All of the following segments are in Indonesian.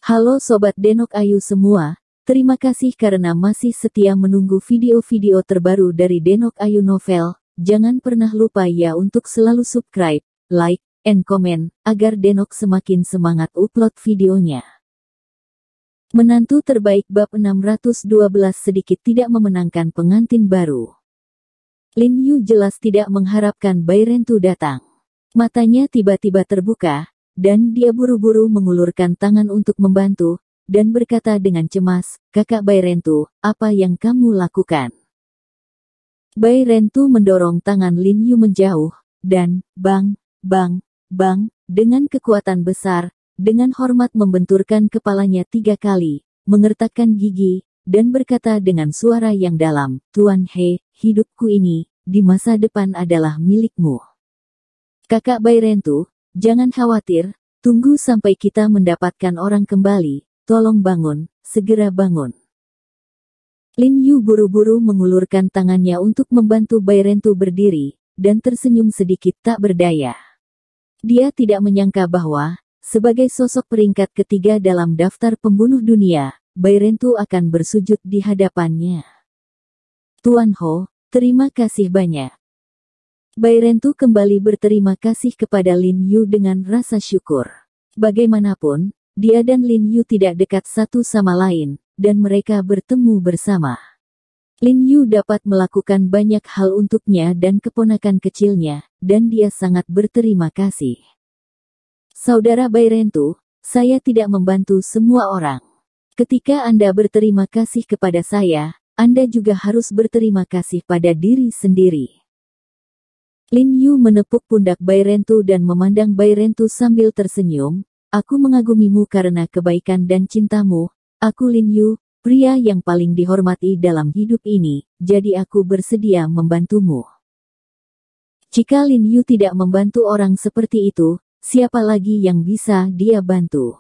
Halo Sobat Denok Ayu semua, terima kasih karena masih setia menunggu video-video terbaru dari Denok Ayu Novel. Jangan pernah lupa ya untuk selalu subscribe, like, and comment, agar Denok semakin semangat upload videonya. Menantu terbaik bab 612 sedikit tidak memenangkan pengantin baru. Lin Yu jelas tidak mengharapkan Bai Rentu datang. Matanya tiba-tiba terbuka, dan dia buru-buru mengulurkan tangan untuk membantu, dan berkata dengan cemas, "Kakak Bai Rentu, apa yang kamu lakukan?" Bai Rentu mendorong tangan Lin Yu menjauh, dan, bang, dengan kekuatan besar, dengan hormat membenturkan kepalanya 3 kali, mengertakkan gigi, dan berkata dengan suara yang dalam, "Tuan He, hidupku ini, di masa depan adalah milikmu. Kakak Bai Rentu, jangan khawatir, tunggu sampai kita mendapatkan orang kembali, tolong bangun, segera bangun." Lin Yu buru-buru mengulurkan tangannya untuk membantu Bai Rentu berdiri, dan tersenyum sedikit tak berdaya. Dia tidak menyangka bahwa, sebagai sosok peringkat ketiga dalam daftar pembunuh dunia, Bai Rentu akan bersujud di hadapannya. "Tuan Ho, terima kasih banyak." Bai Rentu kembali berterima kasih kepada Lin Yu dengan rasa syukur. Bagaimanapun, dia dan Lin Yu tidak dekat satu sama lain, dan mereka bertemu bersama. Lin Yu dapat melakukan banyak hal untuknya dan keponakan kecilnya, dan dia sangat berterima kasih. "Saudara Bai Rentu, saya tidak membantu semua orang. Ketika Anda berterima kasih kepada saya, Anda juga harus berterima kasih pada diri sendiri." Lin Yu menepuk pundak Bai Rentu dan memandang Bai Rentu sambil tersenyum, "Aku mengagumimu karena kebaikan dan cintamu. Aku Lin Yu, pria yang paling dihormati dalam hidup ini, jadi aku bersedia membantumu." Jika Lin Yu tidak membantu orang seperti itu, siapa lagi yang bisa dia bantu?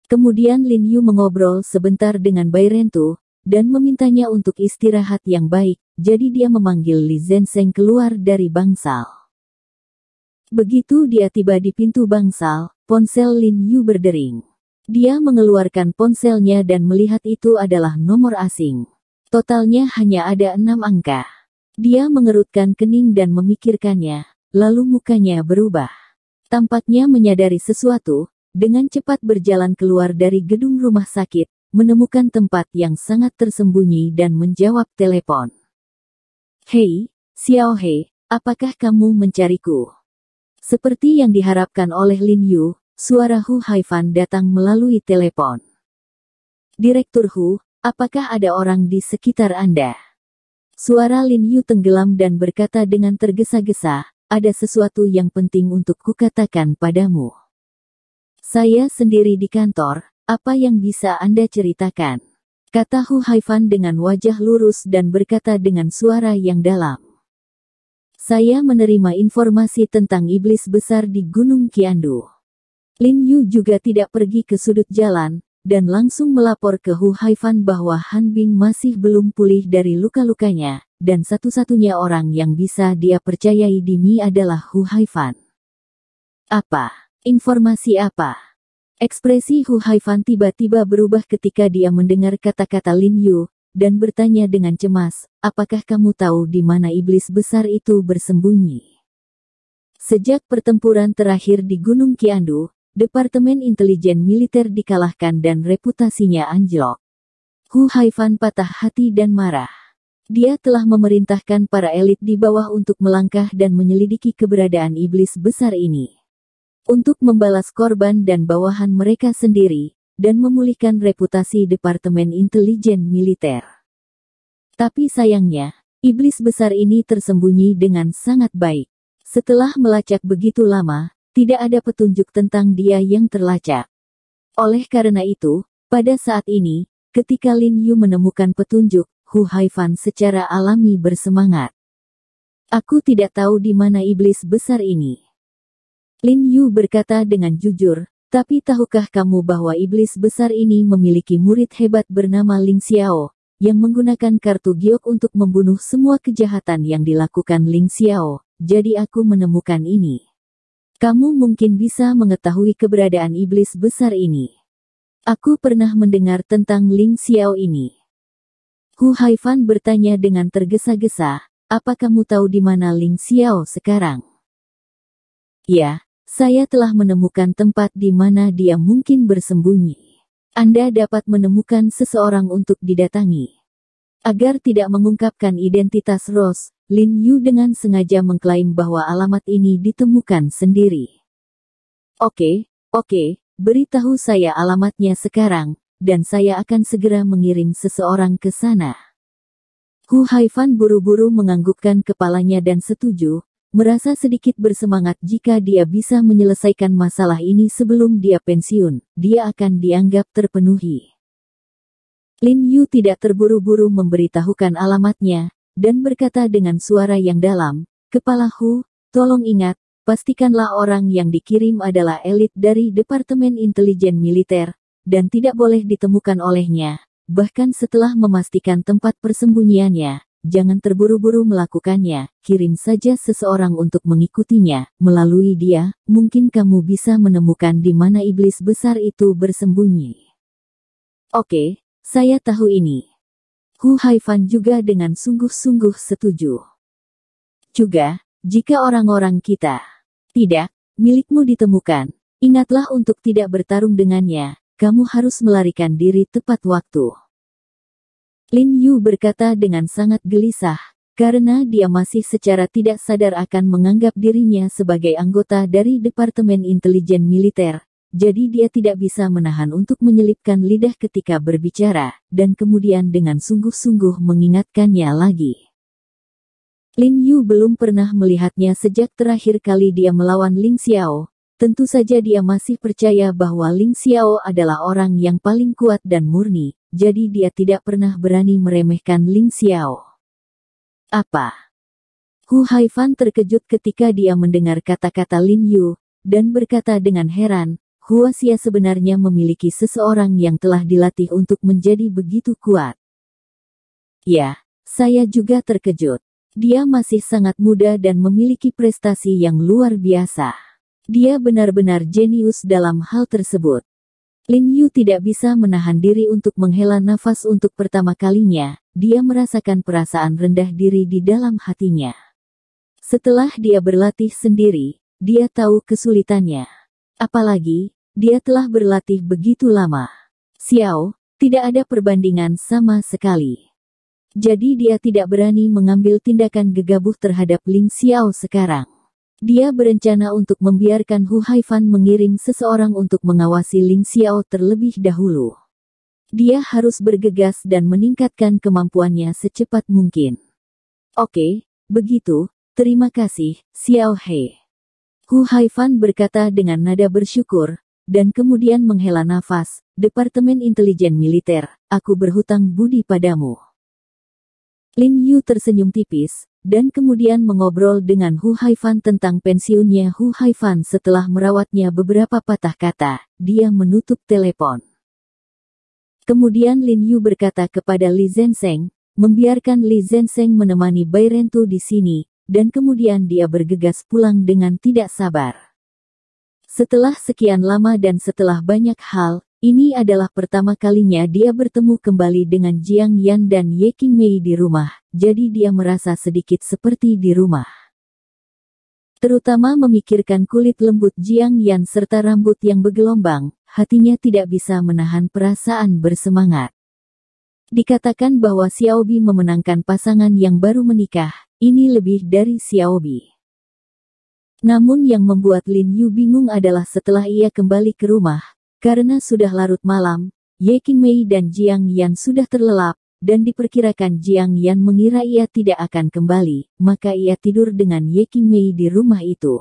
Kemudian Lin Yu mengobrol sebentar dengan Bai Rentu, dan memintanya untuk istirahat yang baik, jadi dia memanggil Li Zhensheng keluar dari bangsal. Begitu dia tiba di pintu bangsal, ponsel Lin Yu berdering. Dia mengeluarkan ponselnya dan melihat itu adalah nomor asing. Totalnya hanya ada 6 angka. Dia mengerutkan kening dan memikirkannya, lalu mukanya berubah. Tampaknya menyadari sesuatu, dengan cepat berjalan keluar dari gedung rumah sakit, menemukan tempat yang sangat tersembunyi dan menjawab telepon. "Hei, Xiao He, apakah kamu mencariku?" Seperti yang diharapkan oleh Lin Yu, suara Hu Haifan datang melalui telepon. "Direktur Hu, apakah ada orang di sekitar Anda?" Suara Lin Yu tenggelam dan berkata dengan tergesa-gesa, "Ada sesuatu yang penting untuk kukatakan padamu. Saya sendiri di kantor. Apa yang bisa Anda ceritakan?" kata Hu Haifan dengan wajah lurus dan berkata dengan suara yang dalam. "Saya menerima informasi tentang iblis besar di Gunung Qiandu." Lin Yu juga tidak pergi ke sudut jalan, dan langsung melapor ke Hu Haifan bahwa Han Bing masih belum pulih dari luka-lukanya, dan satu-satunya orang yang bisa dia percayai di Mi adalah Hu Haifan. "Apa? Informasi apa?" Ekspresi Hu Haifan tiba-tiba berubah ketika dia mendengar kata-kata Lin Yu, dan bertanya dengan cemas, "Apakah kamu tahu di mana iblis besar itu bersembunyi?" Sejak pertempuran terakhir di Gunung Qiandu, Departemen Intelijen Militer dikalahkan dan reputasinya anjlok. Hu Haifan patah hati dan marah. Dia telah memerintahkan para elit di bawah untuk melangkah dan menyelidiki keberadaan iblis besar ini, untuk membalas korban dan bawahan mereka sendiri, dan memulihkan reputasi Departemen Intelijen Militer. Tapi sayangnya, iblis besar ini tersembunyi dengan sangat baik. Setelah melacak begitu lama, tidak ada petunjuk tentang dia yang terlacak. Oleh karena itu, pada saat ini, ketika Lin Yu menemukan petunjuk, Hu Haifan secara alami bersemangat. "Aku tidak tahu di mana iblis besar ini," Lin Yu berkata dengan jujur, "tapi tahukah kamu bahwa iblis besar ini memiliki murid hebat bernama Ling Xiao, yang menggunakan kartu giok untuk membunuh semua kejahatan yang dilakukan Ling Xiao, jadi aku menemukan ini. Kamu mungkin bisa mengetahui keberadaan iblis besar ini." Aku pernah mendengar tentang Ling Xiao ini. Hu Haifan bertanya dengan tergesa-gesa, apa kamu tahu di mana Ling Xiao sekarang? Ya, saya telah menemukan tempat di mana dia mungkin bersembunyi. Anda dapat menemukan seseorang untuk didatangi. Agar tidak mengungkapkan identitas Rose, Lin Yu dengan sengaja mengklaim bahwa alamat ini ditemukan sendiri. Oke, beritahu saya alamatnya sekarang, dan saya akan segera mengirim seseorang ke sana. Hu Haifan buru-buru menganggukkan kepalanya dan setuju, merasa sedikit bersemangat jika dia bisa menyelesaikan masalah ini sebelum dia pensiun, dia akan dianggap terpenuhi. Lin Yu tidak terburu-buru memberitahukan alamatnya, dan berkata dengan suara yang dalam, Kepala Hu, tolong ingat, pastikanlah orang yang dikirim adalah elit dari Departemen Intelijen Militer, dan tidak boleh ditemukan olehnya, bahkan setelah memastikan tempat persembunyiannya, jangan terburu-buru melakukannya, kirim saja seseorang untuk mengikutinya, melalui dia, mungkin kamu bisa menemukan di mana iblis besar itu bersembunyi. Oke. Saya tahu ini. Hu Haifan juga dengan sungguh-sungguh setuju. Juga, jika orang-orang kita tidak milikmu ditemukan, ingatlah untuk tidak bertarung dengannya, kamu harus melarikan diri tepat waktu. Lin Yu berkata dengan sangat gelisah, karena dia masih secara tidak sadar akan menganggap dirinya sebagai anggota dari Departemen Intelijen Militer. Jadi dia tidak bisa menahan untuk menyelipkan lidah ketika berbicara, dan kemudian dengan sungguh-sungguh mengingatkannya lagi. Lin Yu belum pernah melihatnya sejak terakhir kali dia melawan Ling Xiao, tentu saja dia masih percaya bahwa Ling Xiao adalah orang yang paling kuat dan murni, jadi dia tidak pernah berani meremehkan Ling Xiao. Apa? Hu Haifan terkejut ketika dia mendengar kata-kata Lin Yu, dan berkata dengan heran, Huaxia sebenarnya memiliki seseorang yang telah dilatih untuk menjadi begitu kuat. Ya, saya juga terkejut. Dia masih sangat muda dan memiliki prestasi yang luar biasa. Dia benar-benar jenius dalam hal tersebut. Lin Yu tidak bisa menahan diri untuk menghela nafas untuk pertama kalinya, dia merasakan perasaan rendah diri di dalam hatinya. Setelah dia berlatih sendiri, dia tahu kesulitannya. Apalagi, dia telah berlatih begitu lama. Xiao, tidak ada perbandingan sama sekali. Jadi dia tidak berani mengambil tindakan gegabah terhadap Ling Xiao sekarang. Dia berencana untuk membiarkan Hu Haifan mengirim seseorang untuk mengawasi Ling Xiao terlebih dahulu. Dia harus bergegas dan meningkatkan kemampuannya secepat mungkin. Oke, begitu, terima kasih, Xiao He. Hu Haifan berkata dengan nada bersyukur, dan kemudian menghela nafas, Departemen Intelijen Militer, aku berhutang budi padamu. Lin Yu tersenyum tipis, dan kemudian mengobrol dengan Hu Haifan tentang pensiunnya Hu Haifan setelah merawatnya beberapa patah kata, dia menutup telepon. Kemudian Lin Yu berkata kepada Li Zhensheng, membiarkan Li Zhensheng menemani Bai Rentu di sini, dan kemudian dia bergegas pulang dengan tidak sabar. Setelah sekian lama dan setelah banyak hal, ini adalah pertama kalinya dia bertemu kembali dengan Jiang Yan dan Ye Qingmei di rumah, jadi dia merasa sedikit seperti di rumah. Terutama memikirkan kulit lembut Jiang Yan serta rambut yang bergelombang, hatinya tidak bisa menahan perasaan bersemangat. Dikatakan bahwa Xiaobi memenangkan pasangan yang baru menikah, ini lebih dari Xiaobi. Namun yang membuat Lin Yu bingung adalah setelah ia kembali ke rumah, karena sudah larut malam, Ye Qingmei dan Jiang Yan sudah terlelap, dan diperkirakan Jiang Yan mengira ia tidak akan kembali, maka ia tidur dengan Ye Qingmei di rumah itu.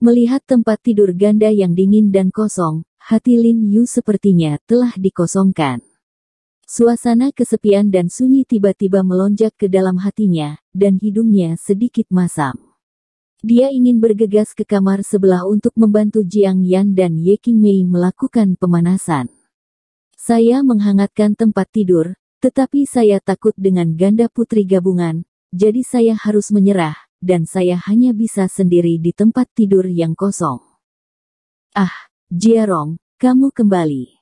Melihat tempat tidur ganda yang dingin dan kosong, hati Lin Yu sepertinya telah dikosongkan. Suasana kesepian dan sunyi tiba-tiba melonjak ke dalam hatinya, dan hidungnya sedikit masam. Dia ingin bergegas ke kamar sebelah untuk membantu Jiang Yan dan Ye Qingmei melakukan pemanasan. Saya menghangatkan tempat tidur, tetapi saya takut dengan ganda putri gabungan, jadi saya harus menyerah, dan saya hanya bisa sendiri di tempat tidur yang kosong. Ah, Jiarong, kamu kembali.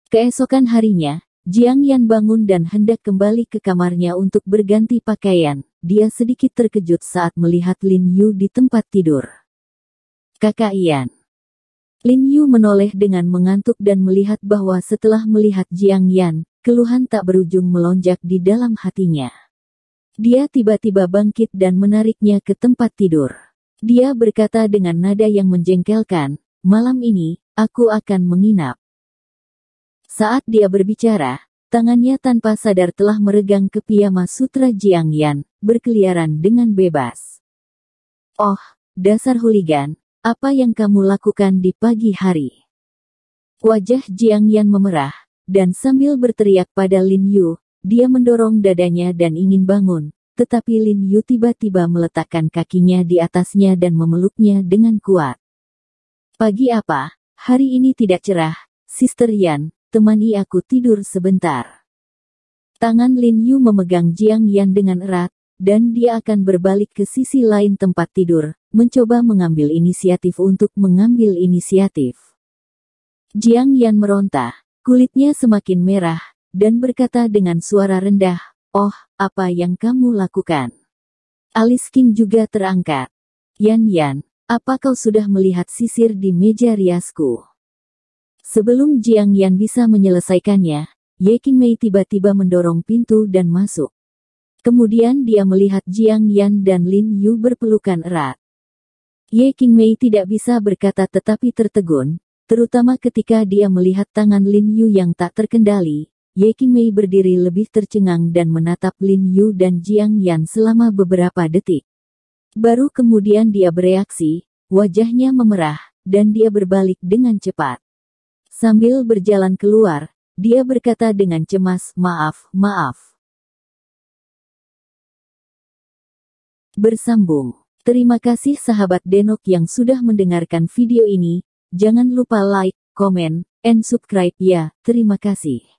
Keesokan harinya, Jiang Yan bangun dan hendak kembali ke kamarnya untuk berganti pakaian. Dia sedikit terkejut saat melihat Lin Yu di tempat tidur. Kakak Yan. Lin Yu menoleh dengan mengantuk dan melihat bahwa setelah melihat Jiang Yan, keluhan tak berujung melonjak di dalam hatinya. Dia tiba-tiba bangkit dan menariknya ke tempat tidur. Dia berkata dengan nada yang menjengkelkan, "Malam ini, aku akan menginap." Saat dia berbicara, tangannya tanpa sadar telah meregang ke piyama sutra Jiang Yan, berkeliaran dengan bebas. "Oh, dasar hooligan, apa yang kamu lakukan di pagi hari?" Wajah Jiang Yan memerah, dan sambil berteriak pada Lin Yu, dia mendorong dadanya dan ingin bangun, tetapi Lin Yu tiba-tiba meletakkan kakinya di atasnya dan memeluknya dengan kuat. "Pagi apa? Hari ini tidak cerah, Sister Yan. Temani aku tidur sebentar." Tangan Lin Yu memegang Jiang Yan dengan erat, dan dia akan berbalik ke sisi lain tempat tidur, mencoba mengambil inisiatif untuk mengambil inisiatif. Jiang Yan meronta, kulitnya semakin merah, dan berkata dengan suara rendah, "Oh, apa yang kamu lakukan?" Alis King juga terangkat. Yan, apa kau sudah melihat sisir di meja riasku?" Sebelum Jiang Yan bisa menyelesaikannya, Ye Qingmei tiba-tiba mendorong pintu dan masuk. Kemudian dia melihat Jiang Yan dan Lin Yu berpelukan erat. Ye Qingmei tidak bisa berkata tetapi tertegun, terutama ketika dia melihat tangan Lin Yu yang tak terkendali. Ye Qingmei berdiri lebih tercengang dan menatap Lin Yu dan Jiang Yan selama beberapa detik. Baru kemudian dia bereaksi, wajahnya memerah, dan dia berbalik dengan cepat. Sambil berjalan keluar, dia berkata dengan cemas, maaf. Bersambung. Terima kasih sahabat Denok yang sudah mendengarkan video ini. Jangan lupa like, comment, and subscribe ya. Terima kasih.